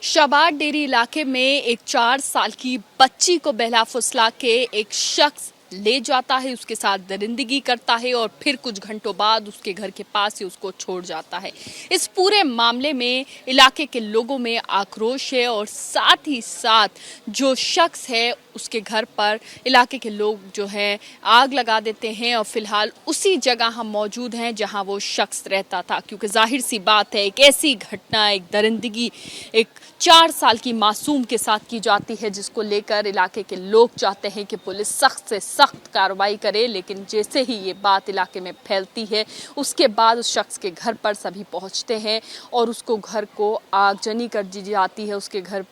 Shahbaz dairy इलाके में एक 4 साल की बच्ची को बहला फुसला के एक शख्स ले जाता है, उसके साथ दरिंदगी करता है और फिर कुछ घंटों बाद उसके घर के पास ही उसको छोड़ जाता है। इस पूरे मामले में इलाके के लोगों में आक्रोश है और साथ ही साथ जो शख्स है उसके घर पर इलाके के लोग जो है आग लगा देते हैं और फिलहाल उसी जगह हम मौजूद हैं जहां वो शख्स रहता था, क्योंकि जाहिर सी बात है एक ऐसी घटना, एक दरिंदगी एक 4 साल की मासूम के साथ की जाती है जिसको लेकर इलाके के लोग चाहते हैं कि पुलिस सख्त से सख्त कार्रवाई करे। लेकिन जैसे ही ये बात इलाके में फैलती है उसके बाद उस शख्स के घर पर सभी पहुंचते हैं और उसको घर को आगजनी कर दी जाती है, उसके घर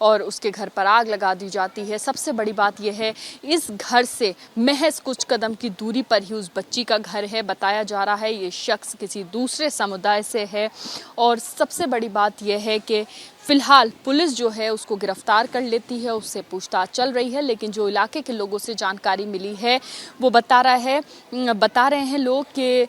और उसके घर पर आग लगा दी जाती है। सबसे बड़ी बात यह है इस घर से महज कुछ कदम की दूरी पर ही उस बच्ची का घर है। बताया जा रहा है ये शख्स किसी दूसरे समुदाय से है और सबसे बड़ी बात यह है कि फिलहाल पुलिस जो है उसको गिरफ्तार कर लेती है, उससे पूछताछ चल रही है। लेकिन जो इलाके के लोगों से जानकारी मिली है वो बता रहे हैं लोग कि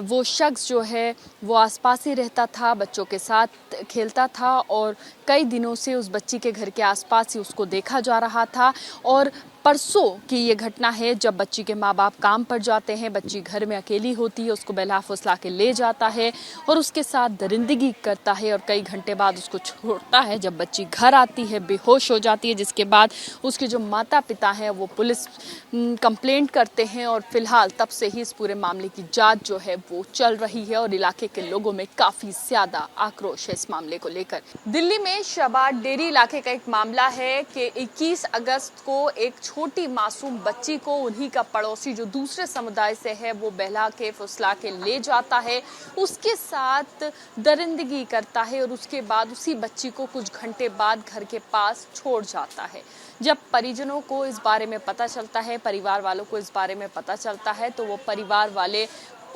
वो शख्स जो है वो आसपास ही रहता था, बच्चों के साथ खेलता था और कई दिनों से उस बच्ची के घर के आसपास ही उसको देखा जा रहा था। और परसों की ये घटना है जब बच्ची के माँ बाप काम पर जाते हैं, बच्ची घर में अकेली होती है, उसको बहला फुसला के ले जाता है और उसके साथ दरिंदगी करता है और कई घंटे बाद उसको छोड़ता है। जब बच्ची घर आती है बेहोश हो जाती है, जिसके बाद उसके जो माता पिता हैं वो पुलिस कंप्लेंट करते हैं और फिलहाल तब से ही इस पूरे मामले की जांच जो है वो चल रही है और इलाके के लोगों में काफ़ी ज़्यादा आक्रोश है इस मामले को लेकर। दिल्ली में शाबाद डेरी इलाके का एक मामला है कि 21 अगस्त को एक छोटी मासूम बच्ची को उन्हीं का पड़ोसी जो दूसरे समुदाय से है वो बहला के फुसला के ले जाता है, उसके साथ दरिंदगी करता है और उसके बाद उसी बच्ची को कुछ घंटे बाद घर के पास छोड़ जाता है। जब परिजनों को इस बारे में पता चलता है, परिवार वालों को इस बारे में पता चलता है तो वो परिवार वाले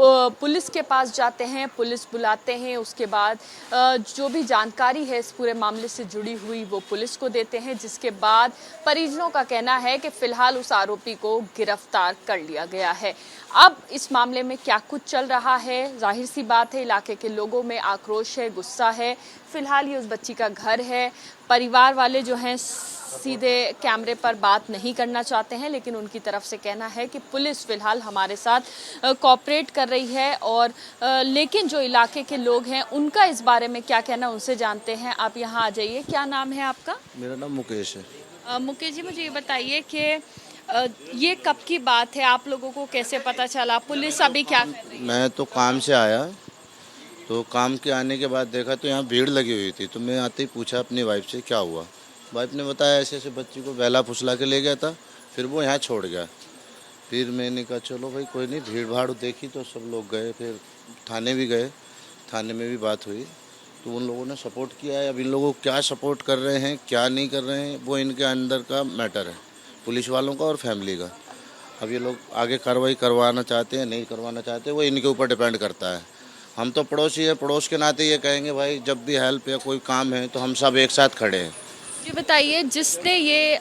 पुलिस के पास जाते हैं, पुलिस बुलाते हैं। उसके बाद जो भी जानकारी है इस पूरे मामले से जुड़ी हुई वो पुलिस को देते हैं, जिसके बाद परिजनों का कहना है कि फिलहाल उस आरोपी को गिरफ्तार कर लिया गया है। अब इस मामले में क्या कुछ चल रहा है, जाहिर सी बात है इलाके के लोगों में आक्रोश है, गुस्सा है। फिलहाल ये उस बच्ची का घर है, परिवार वाले जो हैं सीधे कैमरे पर बात नहीं करना चाहते हैं, लेकिन उनकी तरफ से कहना है कि पुलिस फिलहाल हमारे साथ कोऑपरेट कर रही है और लेकिन जो इलाके के लोग हैं उनका इस बारे में क्या कहना उनसे जानते हैं। आप यहाँ आ जाइए। क्या नाम है आपका? मेरा नाम मुकेश है। मुकेश जी, मुझे ये बताइए कि ये कब की बात है, आप लोगों को कैसे पता चला, पुलिस अभी क्या कर रही है? मैं तो काम से आया, तो काम के आने के बाद देखा तो यहाँ भीड़ लगी हुई थी, तो मैं आते ही पूछा अपनी वाइफ से क्या हुआ। वाइफ ने बताया ऐसे ऐसे बच्ची को बहला फुसला के ले गया था, फिर वो यहाँ छोड़ गया। फिर मैंने कहा चलो भाई कोई नहीं, भीड़ भाड़ देखी तो सब लोग गए, फिर थाने भी गए, थाने में भी बात हुई तो उन लोगों ने सपोर्ट किया है। अब इन लोगों को क्या सपोर्ट कर रहे हैं क्या नहीं कर रहे हैं वो इनके अंदर का मैटर है, पुलिस वालों का और फैमिली का। अब ये लोग आगे कार्रवाई करवाना चाहते हैं नहीं करवाना चाहते वो इनके ऊपर डिपेंड करता है। हम तो पड़ोसी है, पड़ोस के नाते ये कहेंगे भाई जब भी हेल्प या कोई काम है तो हम सब एक साथ खड़े हैं। ये बताइए जिसने ये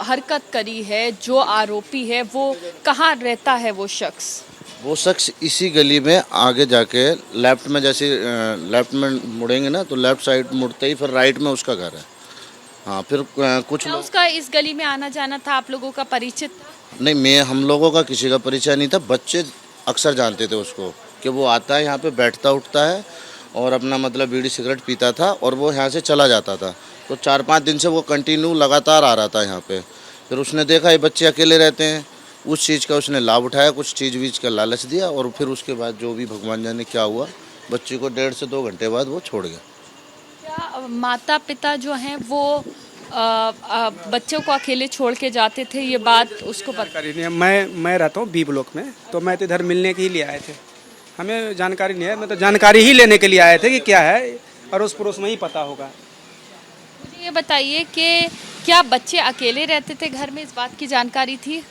हरकत करी है, जो आरोपी है वो कहाँ रहता है वो शख्स? वो शख्स इसी गली में आगे जाके लेफ्ट में, जैसे लेफ्ट में मुड़ेंगे ना तो लेफ्ट साइड मुड़ते ही फिर राइट में उसका घर है। हाँ फिर कुछ क्या लोग उसका इस गली में आना जाना था, आप लोगों का परिचित? नहीं, मैं हम लोगों का किसी का परिचय नहीं था, बच्चे अक्सर जानते थे उसको कि वो आता है यहाँ पे बैठता उठता है और अपना मतलब बीड़ी सिगरेट पीता था और वो यहाँ से चला जाता था। तो 4-5 दिन से वो कंटिन्यू लगातार आ रहा था यहाँ पे। फिर उसने देखा ये बच्चे अकेले रहते हैं, उस चीज़ का उसने लाभ उठाया, कुछ चीज़ वीज का लालच दिया और फिर उसके बाद जो भी भगवान जाने क्या हुआ, बच्ची को 1.5 से 2 घंटे बाद वो छोड़ गया। क्या माता पिता जो हैं वो बच्चों को अकेले छोड़ के जाते थे, ये बात उसको पता? जानकारी नहीं है। मैं रहता हूँ बी ब्लॉक में, तो मैं तो इधर मिलने के ही लिए आए थे, हमें जानकारी नहीं है। मैं तो जानकारी ही लेने के लिए आए थे कि क्या है, अड़ोस पड़ोस में ही पता होगा। मुझे ये बताइए कि क्या बच्चे अकेले रहते थे घर में, इस बात की जानकारी थी?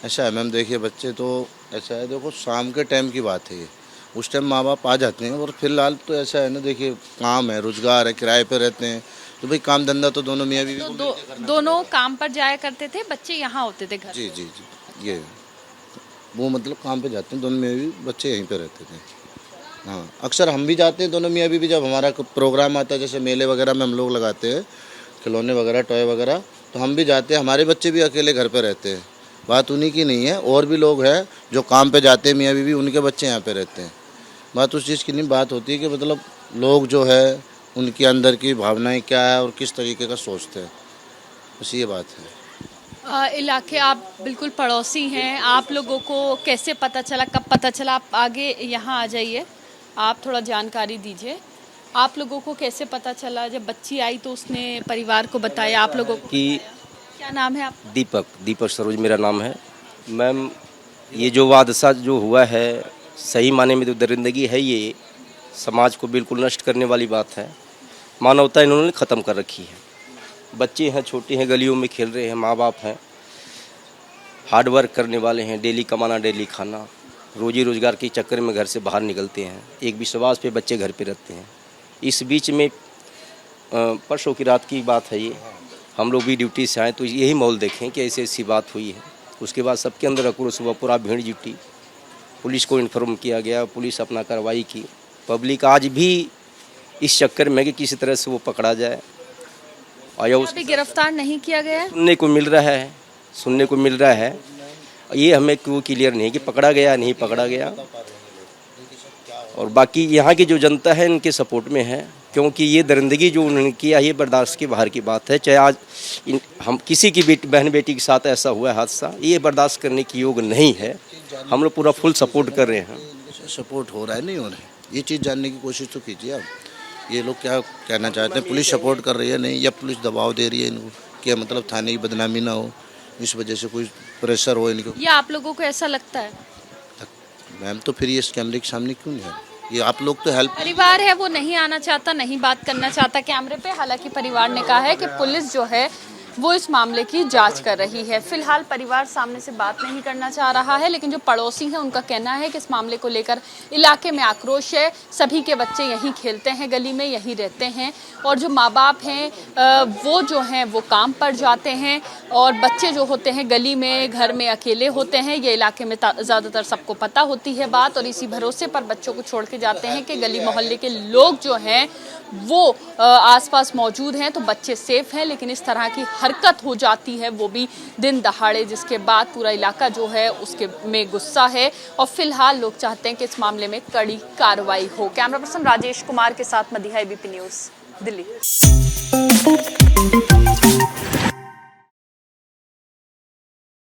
ऐसा है मैम, देखिए बच्चे तो ऐसा है, देखो शाम के टाइम की बात है ये, उस टाइम माँ बाप आ जाते हैं और फिलहाल तो ऐसा है ना, देखिए काम है, रोजगार है, किराए पे रहते हैं तो भाई काम धंधा तो दोनों मियाँ बीवी तो को मिलके करना दोनों काम पर जाया करते थे, बच्चे यहाँ होते थे घर? जी जी जी, ये वो मतलब काम पे जाते हैं दोनों मियाँ बीवी, बच्चे यहीं पे रहते थे। हाँ, अक्सर हम भी जाते हैं दोनों मियाँ बीवी, जब हमारा प्रोग्राम आता है जैसे मेले वगैरह में हम लोग लगाते हैं खिलौने वगैरह टॉय वगैरह, तो हम भी जाते हैं। हमारे बच्चे भी अकेले घर पे रहते हैं, बात उन्हीं की नहीं है, और भी लोग हैं जो काम पे जाते हैं मियाँ बीवी, उनके बच्चे यहाँ पे रहते हैं। बात उस चीज़ की नहीं, बात होती है कि मतलब लोग जो है उनके अंदर की भावनाएं क्या है और किस तरीके का सोचते हैं, बस ये बात है। इलाके आप बिल्कुल पड़ोसी हैं, आप लोगों को कैसे पता चला, कब पता चला? आप आगे यहाँ आ जाइए, आप थोड़ा जानकारी दीजिए। आप लोगों को कैसे पता चला? जब बच्ची आई तो उसने परिवार को बताया आप लोगों को? कि क्या नाम है आप? दीपक सरोज मेरा नाम है। मैम, ये जो हादसा जो हुआ है, सही माने में तो दरिंदगी है, ये समाज को बिल्कुल नष्ट करने वाली बात है। मानवता इन्होंने ख़त्म कर रखी है। बच्चे हैं, छोटे हैं, गलियों में खेल रहे हैं, माँ बाप हैं, हार्ड वर्क करने वाले हैं, डेली कमाना डेली खाना, रोजी रोज़गार के चक्कर में घर से बाहर निकलते हैं। एक विश्वास पे बच्चे घर पे रहते हैं। इस बीच में परसों की रात की बात है ये, हम लोग भी ड्यूटी से आए तो यही माहौल देखें कि ऐसी ऐसी बात हुई है। उसके बाद सबके अंदर आक्रोश हुआ, पूरा भीड़ जुटी, पुलिस को इन्फॉर्म किया गया, पुलिस अपना कार्रवाई की। पब्लिक आज भी इस चक्कर में कि किसी तरह से वो पकड़ा जाए। आया उस अभी गिरफ्तार नहीं किया गया है? सुनने को मिल रहा है, ये हमें क्यों क्लियर नहीं कि पकड़ा गया नहीं पकड़ा गया। और बाकी यहाँ की जो जनता है इनके सपोर्ट में है, क्योंकि ये दरिंदगी जो उन्होंने किया ये बर्दाश्त के बाहर की बात है। चाहे आज हम किसी की बहन बेटी के साथ ऐसा हुआ है हादसा, ये बर्दाश्त करने की योग नहीं है। हम लोग पूरा फुल सपोर्ट कर रहे हैं। सपोर्ट हो रहा है नहीं हो रहा है, ये चीज़ जानने की कोशिश तो कीजिए आप। ये लोग क्या कहना चाहते हैं, पुलिस सपोर्ट कर रही है नहीं, या पुलिस दबाव दे रही है इनको कि मतलब थाने की बदनामी ना हो, इस वजह से कोई प्रेशर हो इनको? ये आप लोगों को ऐसा लगता है? मैम तो फिर ये इस कैमरे के सामने क्यों नहीं है? ये आप लोग तो हेल्प, परिवार है वो नहीं आना चाहता, नहीं बात करना चाहता कैमरे पे। हालांकि परिवार ने कहा है कि पुलिस जो है वो इस मामले की जांच कर रही है। फिलहाल परिवार सामने से बात नहीं करना चाह रहा है, लेकिन जो पड़ोसी हैं उनका कहना है कि इस मामले को लेकर इलाके में आक्रोश है। सभी के बच्चे यहीं खेलते हैं, गली में यहीं रहते हैं, और जो माँ बाप हैं वो जो हैं वो काम पर जाते हैं, और बच्चे जो होते हैं गली में घर में अकेले होते हैं। ये इलाके में ज़्यादातर सबको पता होती है बात, और इसी भरोसे पर बच्चों को छोड़ के जाते हैं कि गली मोहल्ले के लोग जो हैं वो आसपास मौजूद हैं तो बच्चे सेफ हैं। लेकिन इस तरह की हरकत हो जाती है वो भी दिन दहाड़े, जिसके बाद पूरा इलाका जो है उसके में गुस्सा है, और फिलहाल लोग चाहते हैं कि इस मामले में कड़ी कार्रवाई हो। कैमरा पर्सन राजेश कुमार के साथ मदिहा, एबीपी न्यूज़, दिल्ली।